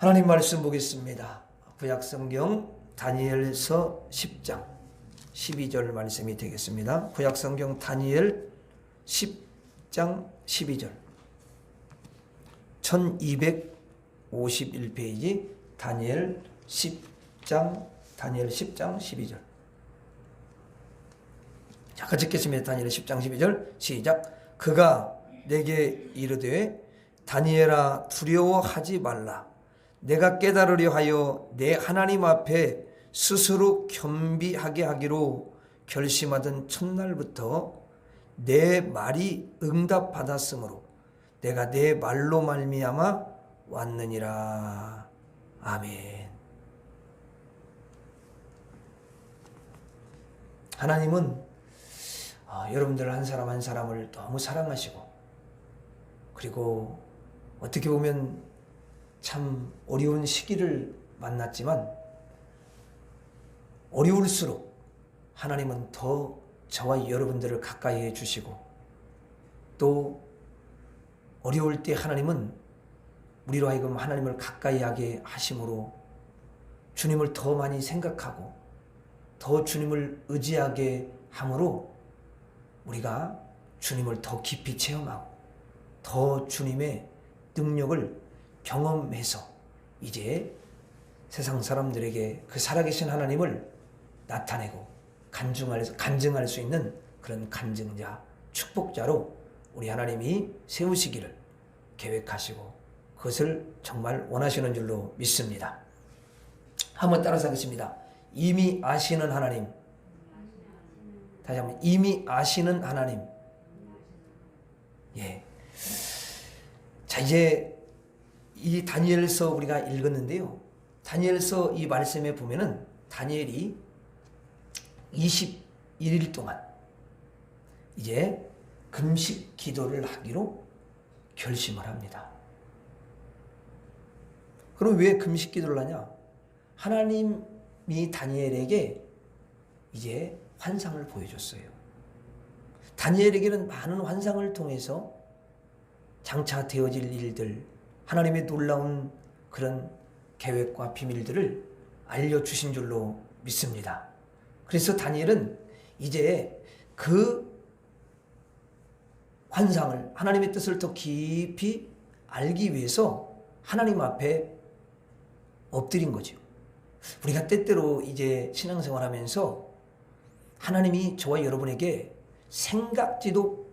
하나님 말씀 보겠습니다. 구약성경 다니엘서 10장 12절 말씀이 되겠습니다. 구약성경 다니엘 10장 12절 1251페이지 다니엘 10장 12절. 자, 같이 읽겠습니다. 다니엘 10장 12절 시작. 그가 내게 이르되 다니엘아 두려워하지 말라. 내가 깨달으려 하여 내 하나님 앞에 스스로 겸비하게 하기로 결심하던 첫날부터 내 말이 응답받았으므로 내가 내 말로 말미암아 왔느니라. 아멘. 하나님은 여러분들 한 사람 한 사람을 너무 사랑하시고, 그리고 어떻게 보면 참 어려운 시기를 만났지만 어려울수록 하나님은 더 저와 여러분들을 가까이 해주시고, 또 어려울 때 하나님은 우리로 하여금 하나님을 가까이 하게 하심으로 주님을 더 많이 생각하고 더 주님을 의지하게 함으로 우리가 주님을 더 깊이 체험하고 더 주님의 능력을 경험해서 이제 세상 사람들에게 그 살아계신 하나님을 나타내고 간증할 수 있는 그런 간증자, 축복자로 우리 하나님이 세우시기를 계획하시고 그것을 정말 원하시는 줄로 믿습니다. 한번 따라서 하겠습니다. 이미 아시는 하나님. 다시 한번, 이미 아시는 하나님. 예. 자, 이제 이 다니엘서 우리가 읽었는데요. 다니엘서 이 말씀에 보면은 다니엘이 21일 동안 이제 금식 기도를 하기로 결심을 합니다. 그럼 왜 금식 기도를 하냐? 하나님이 다니엘에게 이제 환상을 보여줬어요. 다니엘에게는 많은 환상을 통해서 장차 되어질 일들, 하나님의 놀라운 그런 계획과 비밀들을 알려주신 줄로 믿습니다. 그래서 다니엘은 이제 그 환상을, 하나님의 뜻을 더 깊이 알기 위해서 하나님 앞에 엎드린 거죠. 우리가 때때로 이제 신앙생활 하면서 하나님이 저와 여러분에게 생각지도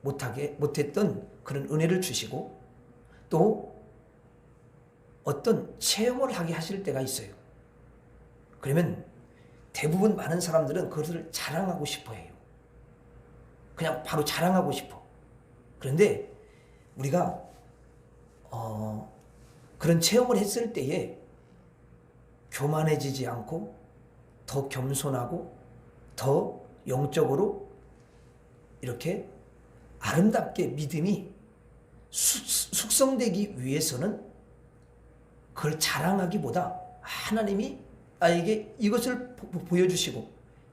못했던 그런 은혜를 주시고 또 어떤 체험을 하게 하실 때가 있어요. 그러면 대부분 많은 사람들은 그것을 자랑하고 싶어 해요. 그냥 바로 자랑하고 싶어. 그런데 우리가 그런 체험을 했을 때에 교만해지지 않고 더 겸손하고 더 영적으로 이렇게 아름답게 믿음이 숙성되기 위해서는 그걸 자랑하기보다 하나님이 나에게 이것을 보여주시고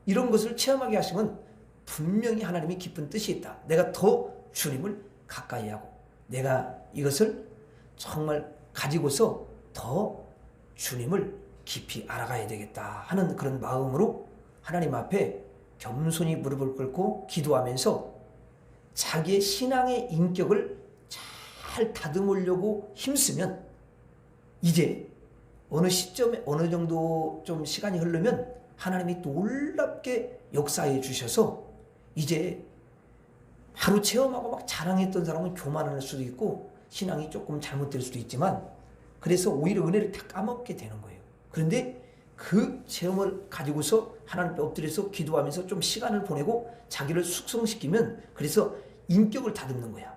이런 것을 체험하게 하시면 분명히 하나님이 깊은 뜻이 있다. 내가 더 주님을 가까이 하고 내가 이것을 정말 가지고서 더 주님을 깊이 알아가야 되겠다 하는 그런 마음으로 하나님 앞에 겸손히 무릎을 꿇고 기도하면서 자기의 신앙의 인격을 잘 다듬으려고 힘쓰면 이제 어느 시점에 어느 정도 좀 시간이 흐르면 하나님이 놀랍게 역사해 주셔서 이제 바로 체험하고 막 자랑했던 사람은 교만할 수도 있고 신앙이 조금 잘못될 수도 있지만 그래서 오히려 은혜를 다 까먹게 되는 거예요. 그런데 그 체험을 가지고서 하나님 앞에 엎드려서 기도하면서 좀 시간을 보내고 자기를 숙성시키면 그래서 인격을 다듬는 거야.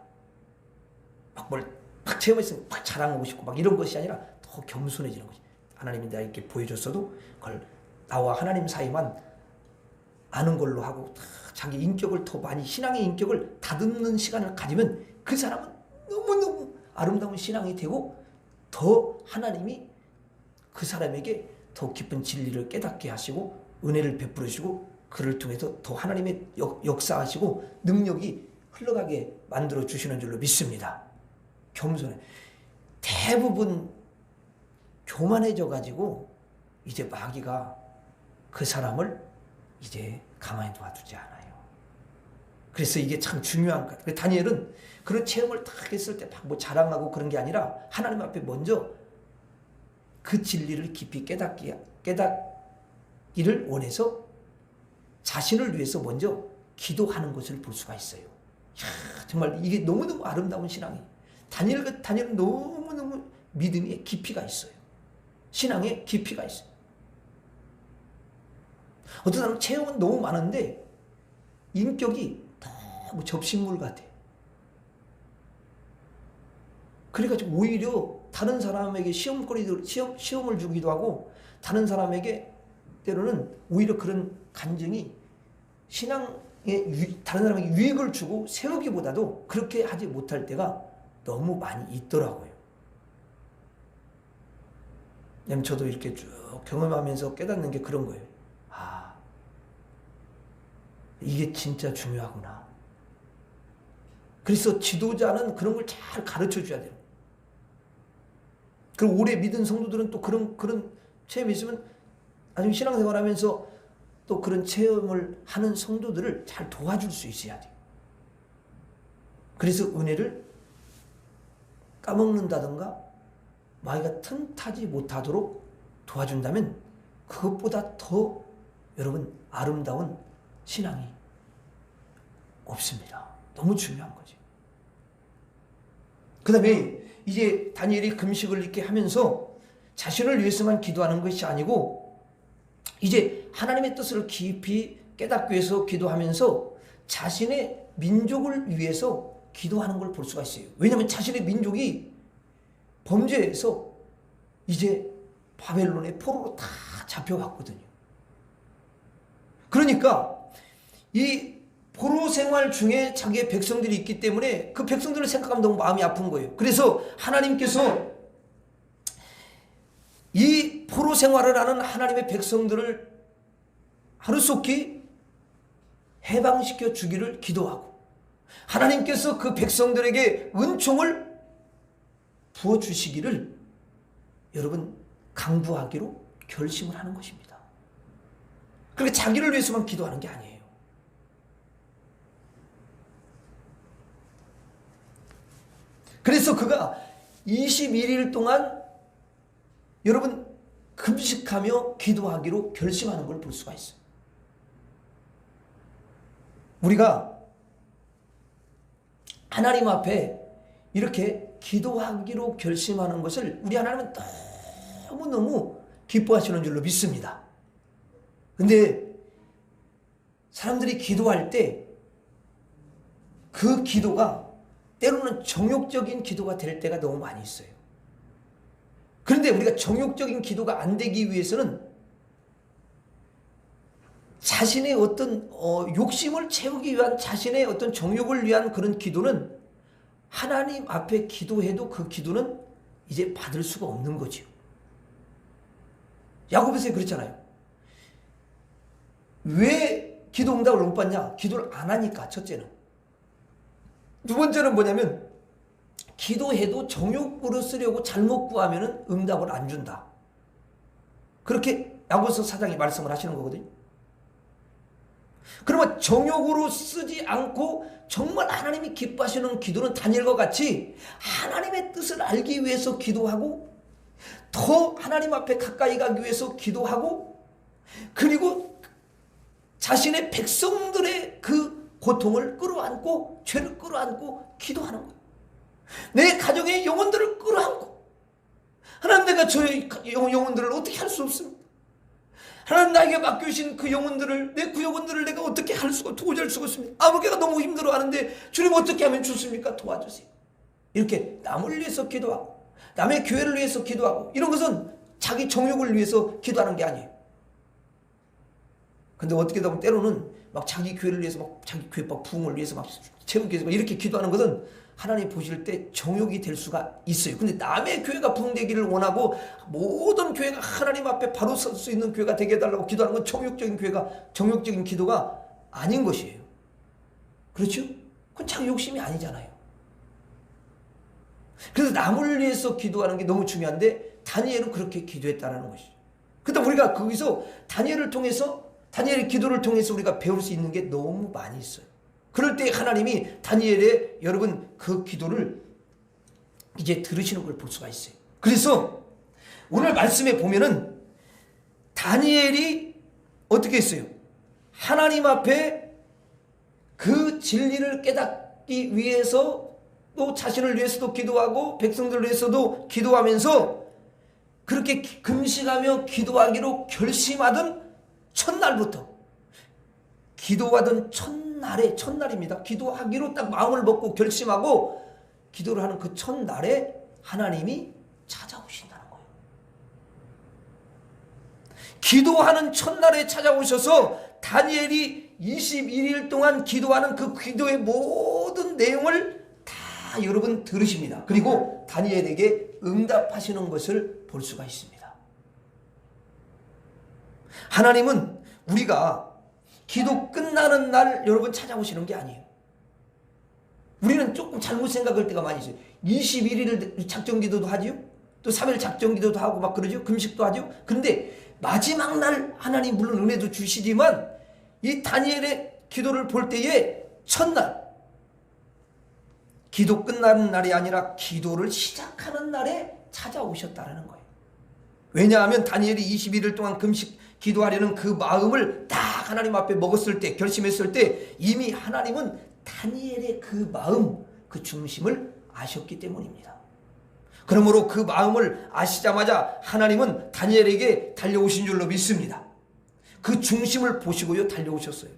막 체험했으면 막 자랑하고 싶고 막 이런 것이 아니라 더 겸손해지는 거지. 하나님이 나에게 보여줬어도 그걸 나와 하나님 사이만 아는 걸로 하고 자기 인격을 더 많이 신앙의 인격을 다듬는 시간을 가지면 그 사람은 너무너무 아름다운 신앙이 되고 더 하나님이 그 사람에게 더 깊은 진리를 깨닫게 하시고 은혜를 베풀어 주시고 그를 통해서 더 하나님의 역사하시고 능력이 흘러가게 만들어 주시는 줄로 믿습니다. 겸손해. 대부분 교만해져 가지고 이제 마귀가 그 사람을 이제 가만히 놔두지 않아요. 그래서 이게 참 중요한 것 같아요. 다니엘은 그런 체험을 딱 했을 때 뭐 자랑하고 그런 게 아니라 하나님 앞에 먼저 그 진리를 깊이 깨닫기를 원해서 자신을 위해서 먼저 기도하는 것을 볼 수가 있어요. 이야, 정말 이게 너무너무 아름다운 신앙이에요. 다니엘은 너무너무 믿음의 깊이가 있어요. 신앙의 깊이가 있어요. 어떤 사람은 체험은 너무 많은데 인격이 너무 접신물 같아. 그래가지고 오히려 다른 사람에게 시험을 주기도 하고 다른 사람에게 때로는 오히려 그런 간증이 신앙에 다른 사람에게 유익을 주고 세우기보다도 그렇게 하지 못할 때가 너무 많이 있더라고요. 왜냐면 저도 이렇게 쭉 경험하면서 깨닫는 게 그런 거예요. 아, 이게 진짜 중요하구나. 그래서 지도자는 그런 걸 잘 가르쳐 줘야 돼요. 그리고 오래 믿은 성도들은 또 그런 체험이 있으면 아니면 신앙생활 하면서 또 그런 체험을 하는 성도들을 잘 도와줄 수 있어야 돼요. 그래서 은혜를 까먹는다든가 마귀가 틈타지 못하도록 도와준다면 그것보다 더 여러분 아름다운 신앙이 없습니다. 너무 중요한 거죠. 그 다음에 이제 다니엘이 금식을 이렇게 하면서 자신을 위해서만 기도하는 것이 아니고 이제 하나님의 뜻을 깊이 깨닫기 위해서 기도하면서 자신의 민족을 위해서 기도하는 걸 볼 수가 있어요. 왜냐하면 자신의 민족이 범죄해서 이제 바벨론의 포로로 다 잡혀갔거든요. 그러니까 이 포로 생활 중에 자기의 백성들이 있기 때문에 그 백성들을 생각하면 너무 마음이 아픈 거예요. 그래서 하나님께서 이 포로 생활을 하는 하나님의 백성들을 하루속히 해방시켜 주기를 기도하고 하나님께서 그 백성들에게 은총을 부어주시기를 여러분 강구하기로 결심을 하는 것입니다. 그러니까 자기를 위해서만 기도하는 게 아니에요. 그래서 그가 21일 동안 여러분 금식하며 기도하기로 결심하는 걸 볼 수가 있어요. 우리가 하나님 앞에 이렇게 기도하기로 결심하는 것을 우리 하나님은 너무너무 기뻐하시는 줄로 믿습니다. 근데 사람들이 기도할 때 그 기도가 때로는 정욕적인 기도가 될 때가 너무 많이 있어요. 그런데 우리가 정욕적인 기도가 안 되기 위해서는 자신의 어떤 욕심을 채우기 위한 자신의 어떤 정욕을 위한 그런 기도는 하나님 앞에 기도해도 그 기도는 이제 받을 수가 없는 거죠. 야고보서에 그렇잖아요. 왜 기도 응답을 못 받냐? 기도를 안 하니까 첫째는. 두 번째는 뭐냐면 기도해도 정욕으로 쓰려고 잘못 구하면 응답을 안 준다. 그렇게 야고보서 4장이 말씀을 하시는 거거든요. 그러면 정욕으로 쓰지 않고 정말 하나님이 기뻐하시는 기도는 다니엘과 같이 하나님의 뜻을 알기 위해서 기도하고 더 하나님 앞에 가까이 가기 위해서 기도하고 그리고 자신의 백성들의 그 고통을 끌어안고 죄를 끌어안고 기도하는 거예요. 내 가정의 영혼들을 끌어안고 하나님 내가 저의 영혼들을 어떻게 할 수 없습니다. 하나님 나에게 맡겨주신 그 영혼들을 내 그 영혼들을 내가 어떻게 할 수가 도저히 할 수가 없습니다. 아버지가 너무 힘들어하는데 주님 어떻게 하면 좋습니까? 도와주세요. 이렇게 남을 위해서 기도하고 남의 교회를 위해서 기도하고 이런 것은 자기 정욕을 위해서 기도하는 게 아니에요. 근데 어떻게 보면 때로는 막 자기 교회를 위해서 막 자기 교회 막 부흥을 위해서 막 채우기 위해서 막 이렇게 기도하는 것은 하나님 보실 때 정욕이 될 수가 있어요. 근데 남의 교회가 부흥되기를 원하고 모든 교회가 하나님 앞에 바로 설 수 있는 교회가 되게 해달라고 기도하는 건 정욕적인 기도가 아닌 것이에요. 그렇죠? 그건 자기 욕심이 아니잖아요. 그래서 남을 위해서 기도하는 게 너무 중요한데 다니엘은 그렇게 기도했다라는 것이죠. 근데 우리가 거기서 다니엘의 기도를 통해서 우리가 배울 수 있는 게 너무 많이 있어요. 그럴 때 하나님이 다니엘의 여러분 그 기도를 이제 들으시는 걸 볼 수가 있어요. 그래서 오늘 말씀에 보면은 다니엘이 어떻게 했어요? 하나님 앞에 그 진리를 깨닫기 위해서 또 자신을 위해서도 기도하고 백성들을 위해서도 기도하면서 그렇게 금식하며 기도하기로 결심하던 첫날부터 기도하던 첫날입니다. 기도하기로 딱 마음을 먹고 결심하고 기도를 하는 그 첫날에 하나님이 찾아오신다는 거예요. 기도하는 첫날에 찾아오셔서 다니엘이 21일 동안 기도하는 그 기도의 모든 내용을 다 여러분 들으십니다. 그리고 다니엘에게 응답하시는 것을 볼 수가 있습니다. 하나님은 우리가 기도 끝나는 날 여러분 찾아오시는 게 아니에요. 우리는 조금 잘못 생각할 때가 많이 있어요. 21일 작정기도도 하지요. 또 3일 작정기도도 하고 막 그러죠. 금식도 하죠. 근데 마지막 날 하나님 물론 은혜도 주시지만 이 다니엘의 기도를 볼 때에 첫날 기도 끝나는 날이 아니라 기도를 시작하는 날에 찾아오셨다는 거예요. 왜냐하면 다니엘이 21일 동안 금식 기도하려는 그 마음을 딱 하나님 앞에 먹었을 때 결심했을 때 이미 하나님은 다니엘의 그 마음 그 중심을 아셨기 때문입니다. 그러므로 그 마음을 아시자마자 하나님은 다니엘에게 달려오신 줄로 믿습니다. 그 중심을 보시고요 달려오셨어요.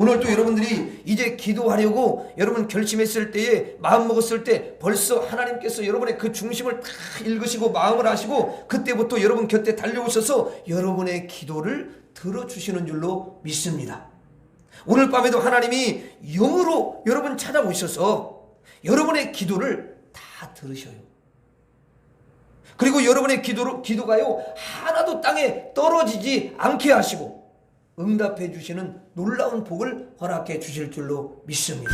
오늘도 여러분들이 이제 기도하려고 여러분 결심했을 때에 마음 먹었을 때 벌써 하나님께서 여러분의 그 중심을 다 읽으시고 마음을 아시고 그때부터 여러분 곁에 달려오셔서 여러분의 기도를 들어주시는 줄로 믿습니다. 오늘 밤에도 하나님이 영으로 여러분 찾아오셔서 여러분의 기도를 다 들으셔요. 그리고 여러분의 기도가요 하나도 땅에 떨어지지 않게 하시고 응답해 주시는 놀라운 복을 허락해 주실 줄로 믿습니다.